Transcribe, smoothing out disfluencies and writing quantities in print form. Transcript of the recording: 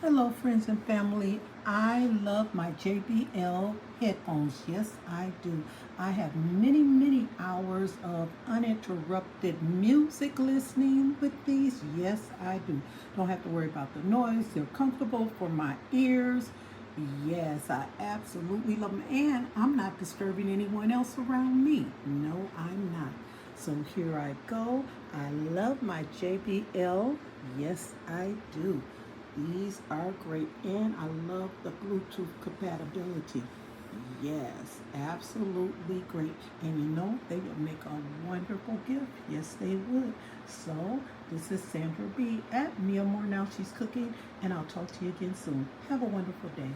Hello friends and family. I love my JBL headphones. Yes, I do. I have many hours of uninterrupted music listening with these. Yes, I do. Don't have to worry about the noise. They're comfortable for my ears. Yes, I absolutely love them. And I'm not disturbing anyone else around me. No, I'm not. So here I go. I love my JBL. Yes, I do. These are great, and I love the Bluetooth compatibility. Yes, absolutely great. And you know, they would make a wonderful gift. Yes, they would. So, this is Sandra B at Meal More Now She's Cooking, and I'll talk to you again soon. Have a wonderful day.